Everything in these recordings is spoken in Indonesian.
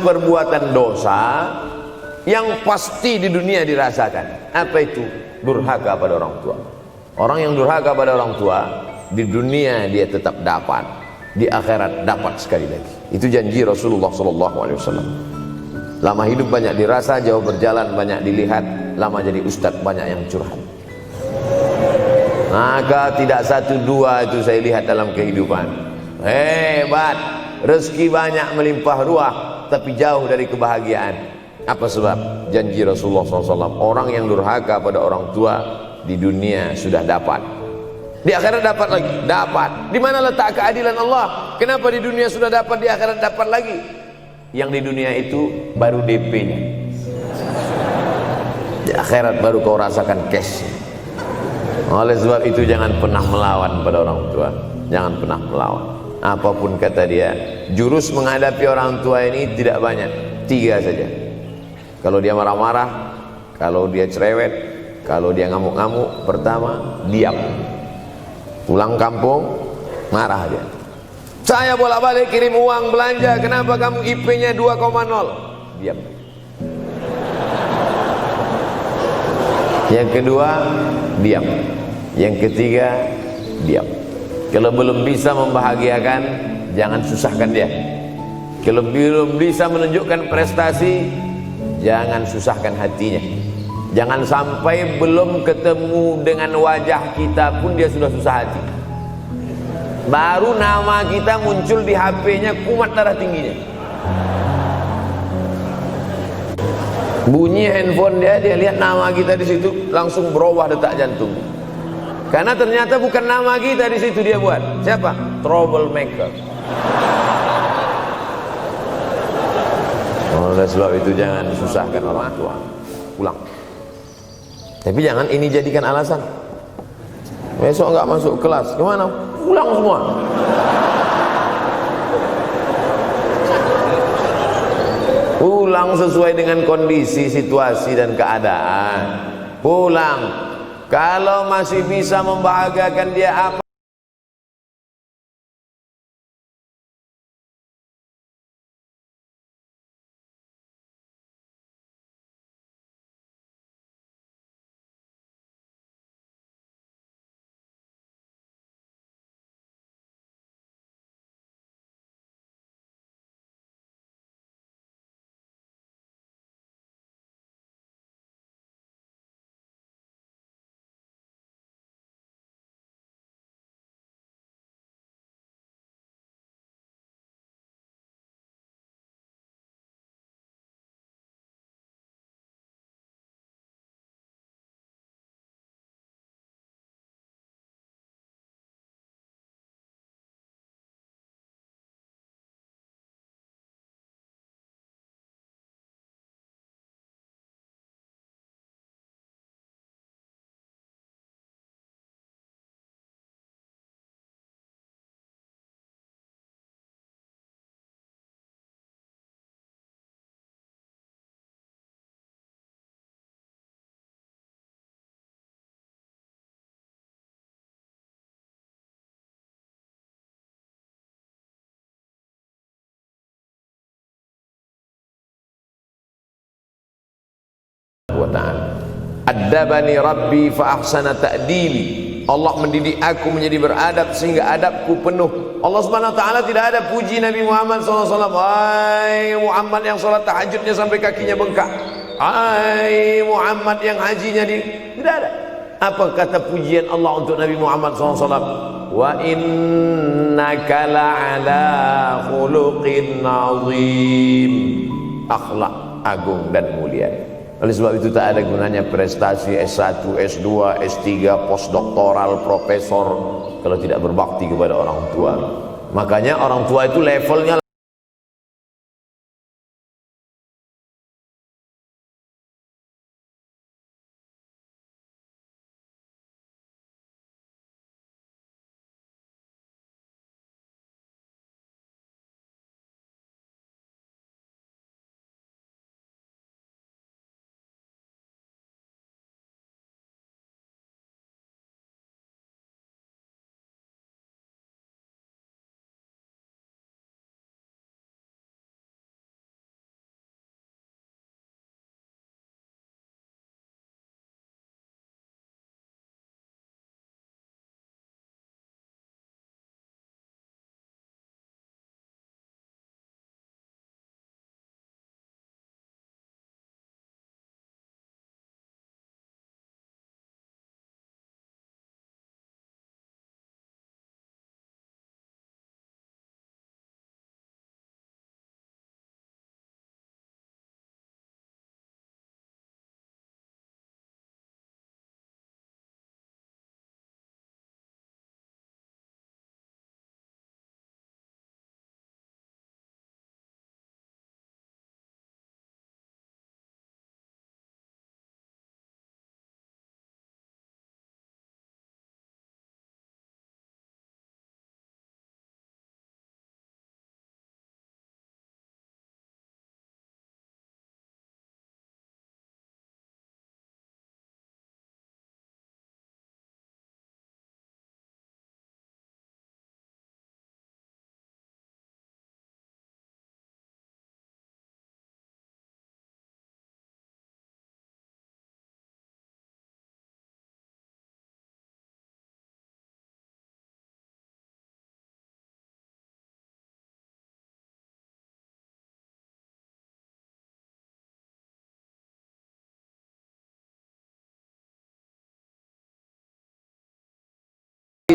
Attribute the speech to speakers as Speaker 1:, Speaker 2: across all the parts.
Speaker 1: satu perbuatan dosa yang pasti di dunia dirasakan. Apa itu? Durhaka pada orang tua. Orang yang durhaka pada orang tua, di dunia dia tetap dapat, di akhirat dapat sekali lagi. Itu janji Rasulullah SAW. Lama hidup banyak dirasa, jauh berjalan banyak dilihat, lama jadi ustadz banyak yang curhat. Maka tidak satu dua itu saya lihat dalam kehidupan. Hebat, rezeki banyak melimpah ruah, tapi jauh dari kebahagiaan. Apa sebab? Janji Rasulullah SAW. Orang yang durhaka pada orang tua di dunia sudah dapat, di akhirat dapat lagi. Dapat. Di mana letak keadilan Allah? Kenapa di dunia sudah dapat, di akhirat dapat lagi? Yang di dunia itu baru DP-nya, di akhirat baru kau rasakan cash. Oleh sebab itu jangan pernah melawan pada orang tua. Jangan pernah melawan. Apapun kata dia, jurus menghadapi orang tua ini tidak banyak, 3 saja. Kalau dia marah-marah, kalau dia cerewet, kalau dia ngamuk-ngamuk, pertama diam. Pulang kampung marah dia. Saya bolak-balik kirim uang belanja, kenapa kamu IP-nya 2,0? Diam. Yang kedua, diam. Yang ketiga, diam. Kalau belum bisa membahagiakan, jangan susahkan dia. Kalau belum bisa menunjukkan prestasi, jangan susahkan hatinya. Jangan sampai belum ketemu dengan wajah kita pun dia sudah susah hati. Baru nama kita muncul di HP-nya, kumat darah tingginya. Bunyi handphone dia lihat nama kita di situ, langsung berubah detak jantung. Karena ternyata bukan nama kita di situ dia buat. Siapa? Troublemaker. Oleh sebab itu jangan susahkan orang tua. Pulang. Tapi jangan ini jadikan alasan. Besok enggak masuk kelas, kemana? Pulang semua. Pulang sesuai dengan kondisi, situasi dan keadaan. Pulang. Kalau masih bisa membahagiakan dia apa? Adabani Rabbi fa ahsana ta'dili. Allah mendidik aku menjadi beradab sehingga adabku penuh. Allah Subhanahu wa taala tidak ada puji Nabi Muhammad SAW. Hai Muhammad yang salat tahajudnya sampai kakinya bengkak. Hai Muhammad yang hajinya tidak ada. Apa kata pujian Allah untuk Nabi Muhammad SAW? Wa innaka la'ala khuluqin azim. Akhlak agung dan mulia. Oleh sebab itu tak ada gunanya prestasi S1, S2, S3, postdoktoral, profesor kalau tidak berbakti kepada orang tua. Makanya orang tua itu levelnya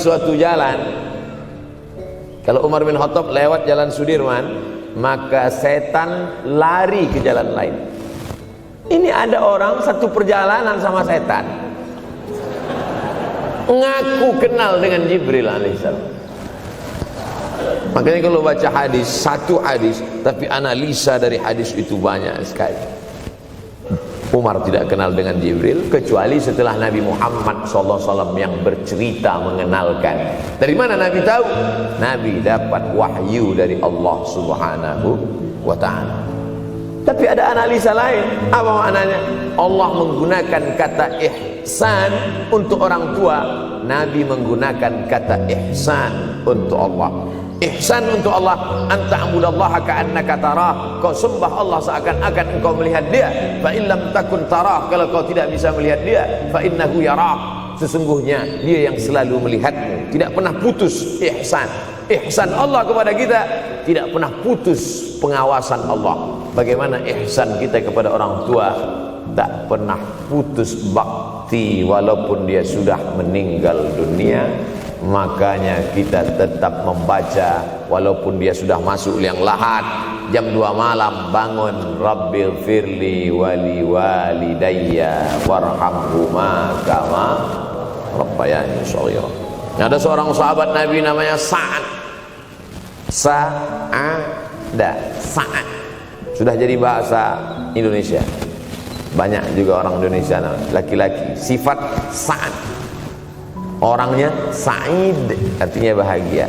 Speaker 1: suatu jalan, kalau Umar bin Khattab lewat jalan Sudirman, maka setan lari ke jalan lain. Ini ada orang satu perjalanan sama setan, ngaku kenal dengan Jibril alaihissalam. Makanya kalau baca hadis, satu hadis, tapi analisa dari hadis itu banyak sekali. Umar tidak kenal dengan Jibril kecuali setelah Nabi Muhammad SAW yang bercerita mengenalkan. Dari mana Nabi tahu? Nabi dapat wahyu dari Allah Subhanahu wa ta'ala. Tapi ada analisa lain. Apa maknanya? Allah menggunakan kata ihsan untuk orang tua, Nabi menggunakan kata ihsan untuk Allah. Ihsan untuk Allah, anta'budallaha ka'annaka tarah, kau sembah Allah seakan-akan engkau melihat dia. Fa in lam takun tarah, kalau kau tidak bisa melihat dia, fa innahu yarak, sesungguhnya dia yang selalu melihatmu. Tidak pernah putus ihsan. Ihsan Allah kepada kita, tidak pernah putus pengawasan Allah. Bagaimana ihsan kita kepada orang tua? Tak pernah putus bakti walaupun dia sudah meninggal dunia. Makanya kita tetap membaca walaupun dia sudah masuk liang lahat, jam 2 malam bangun, Rabbighfirli wali walidayya warhamhuma kama rabbayani shaghira. Ada seorang sahabat Nabi namanya Sa'ad. Sa'ad sudah jadi bahasa Indonesia. Banyak juga orang Indonesia laki-laki sifat Sa'ad. Orangnya Sa'id, artinya bahagia.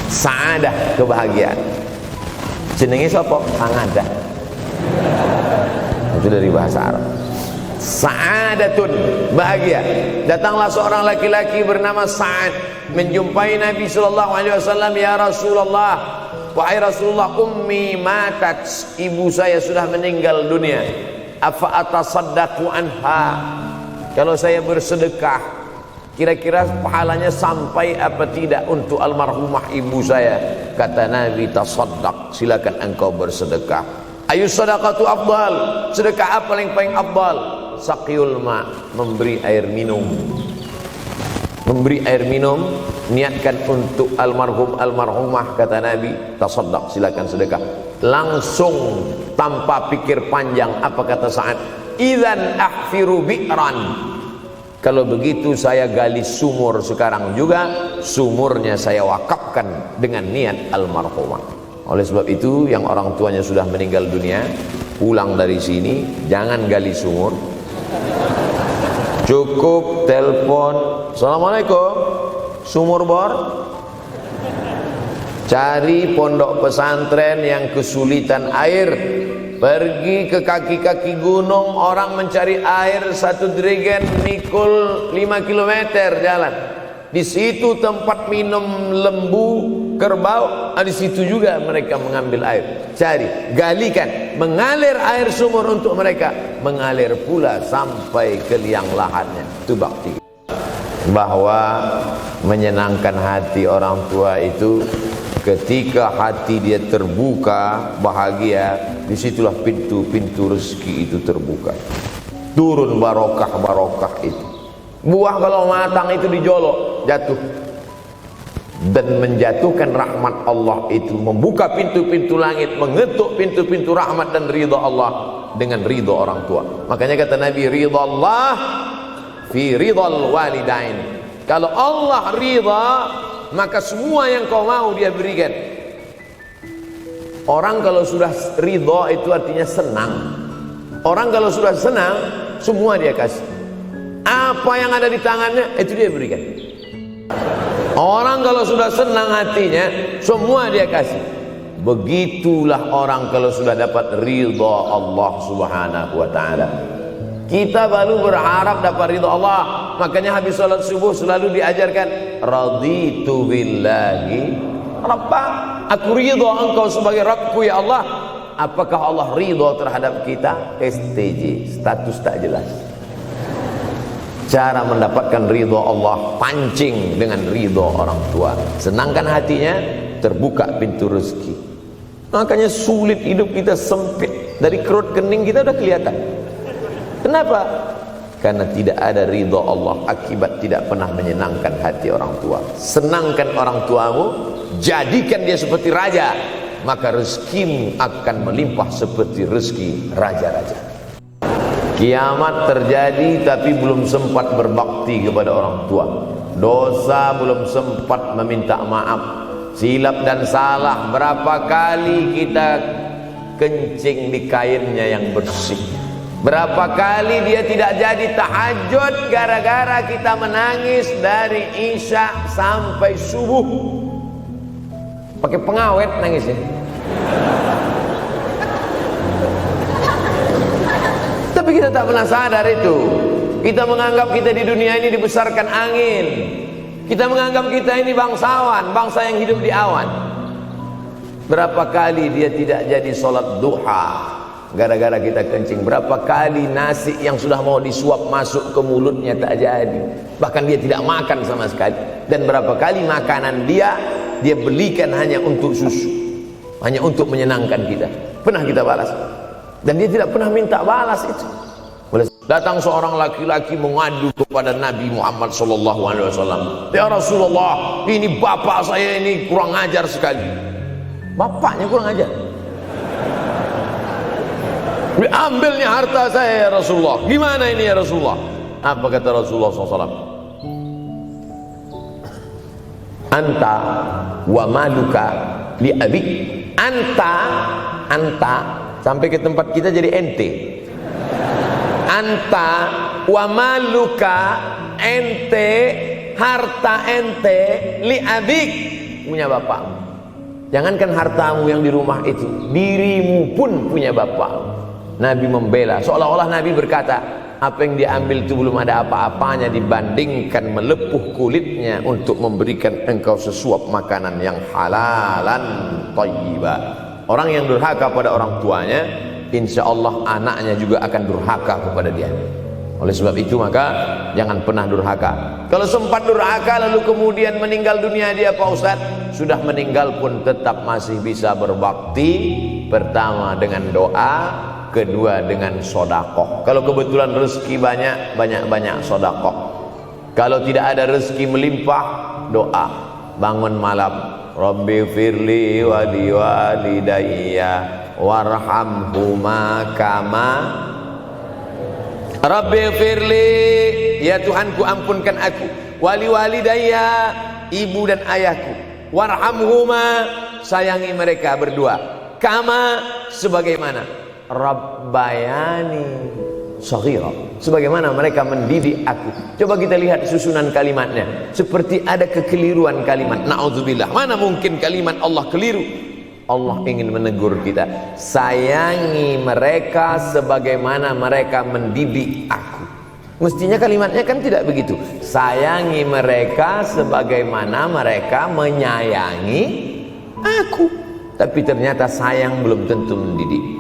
Speaker 1: Sa'adah, kebahagiaan. Jenenge sapa? Sangadah. Itu dari bahasa Arab. Sa'adatun, bahagia. Datanglah seorang laki-laki bernama Sa'ad menjumpai Nabi SAW. Ya Rasulullah, wahai Rasulullah, ummi matat, ibu saya sudah meninggal dunia. Afa atasaddaqu anha, kalau saya bersedekah kira-kira pahalanya sampai apa tidak untuk almarhumah ibu saya? Kata Nabi, tasaddaq, silakan engkau bersedekah. Ayu sadaqatu afdal, sedekah apa yang paling afdal? Saqiyul ma, memberi air minum. Memberi air minum, niatkan untuk almarhum almarhumah, kata Nabi, tasaddaq, silakan sedekah. Langsung tanpa pikir panjang, apa kata Sa'ad? Idzan ahfiru bi'ran, kalau begitu saya gali sumur sekarang juga, sumurnya saya wakafkan dengan niat almarhumah. Oleh sebab itu, yang orang tuanya sudah meninggal dunia, pulang dari sini jangan gali sumur, cukup telepon, assalamualaikum, sumur bor. Cari pondok pesantren yang kesulitan air, pergi ke kaki-kaki gunung, orang mencari air, satu jerigen mikul 5 km jalan. Di situ tempat minum lembu, kerbau, di situ juga mereka mengambil air. Cari, galikan, mengalir air sumur untuk mereka, mengalir pula sampai ke liang lahatnya. Itu bakti. Bahwa menyenangkan hati orang tua itu ketika hati dia terbuka, bahagia, disitulah pintu-pintu rezeki itu terbuka. Turun barokah-barokah itu. Buah kalau matang itu dijolok, jatuh. Dan menjatuhkan rahmat Allah itu, membuka pintu-pintu langit, mengetuk pintu-pintu rahmat dan ridha Allah dengan ridha orang tua. Makanya kata Nabi, ridha Allah fi ridhal walidain. Kalau Allah ridha, maka semua yang kau mau dia berikan. Orang kalau sudah ridha itu artinya senang. Orang kalau sudah senang, semua dia kasih. Apa yang ada di tangannya, itu dia berikan. Orang kalau sudah senang hatinya, semua dia kasih. Begitulah orang kalau sudah dapat ridha Allah Subhanahu wa ta'ala. Kita baru berharap dapat ridha Allah. Makanya habis salat subuh selalu diajarkan, raditu billahi rabba, aku ridha engkau sebagai Rabbku ya Allah. Apakah Allah ridha terhadap kita? STJ, status tak jelas. Cara mendapatkan ridha Allah, pancing dengan ridha orang tua, senangkan hatinya, terbuka pintu rezeki. Makanya sulit hidup kita, sempit. Dari kerut kening kita udah kelihatan. Kenapa? karena tidak ada ridha Allah akibat tidak pernah menyenangkan hati orang tua. Senangkan orang tuamu, jadikan dia seperti raja, maka rezekimu akan melimpah seperti rezeki raja-raja. Kiamat terjadi tapi belum sempat berbakti kepada orang tua, dosa belum sempat meminta maaf, silap dan salah berapa kali kita kencing di kainnya yang bersih, berapa kali dia tidak jadi tahajud gara-gara kita menangis dari isya sampai subuh pakai pengawet nangisnya. Tapi kita tak pernah sadar itu. Kita menganggap kita di dunia ini dibesarkan angin. Kita menganggap kita ini bangsawan, bangsa yang hidup di awan. Berapa kali dia tidak jadi sholat duha gara-gara kita kencing. Berapa kali nasi yang sudah mau disuap masuk ke mulutnya tak jadi, bahkan dia tidak makan sama sekali. Dan berapa kali makanan dia belikan hanya untuk susu, hanya untuk menyenangkan kita. Pernah kita balas, dan dia tidak pernah minta balas itu. Datang seorang laki-laki mengadu kepada Nabi Muhammad SAW. Ya Rasulullah, ini bapak saya ini kurang ajar sekali. Bapaknya kurang ajar, diambilnya harta saya ya Rasulullah. Gimana ini ya Rasulullah? Apa kata Rasulullah SAW? Anta wa maluka li abik. Anta sampai ke tempat kita jadi ente. Anta wa maluka, ente, harta ente, li abik, punya bapakmu. Jangankan hartamu yang di rumah itu, dirimu pun punya bapak. Nabi membela, seolah-olah Nabi berkata, apa yang diambil itu belum ada apa-apanya dibandingkan melepuh kulitnya untuk memberikan engkau sesuap makanan yang halalan thayyibah. Orang yang durhaka pada orang tuanya, insya Allah anaknya juga akan durhaka kepada dia. Oleh sebab itu maka jangan pernah durhaka. Kalau sempat durhaka lalu kemudian meninggal dunia dia Pak Ustadz, sudah meninggal pun tetap masih bisa berbakti. Pertama dengan doa, kedua dengan sodakoh. Kalau kebetulan rezeki banyak sodakoh. Kalau tidak ada rezeki melimpah, doa. Bangun malam, Rabbi firli wa liwalidayya warhamhuma kama Rabbi firli, ya Tuhanku ampunkan aku, wali walidayya, ibu dan ayahku, warhamhuma, sayangi mereka berdua, kama, sebagaimana rabbayani shaghira, sebagaimana mereka mendidik aku. Coba kita lihat susunan kalimatnya, seperti ada kekeliruan kalimat. Na'udzubillah, mana mungkin kalimat Allah keliru. Allah ingin menegur kita, sayangi mereka sebagaimana mereka mendidik aku. Mestinya kalimatnya kan tidak begitu, sayangi mereka sebagaimana mereka menyayangi aku. Tapi ternyata sayang belum tentu mendidik.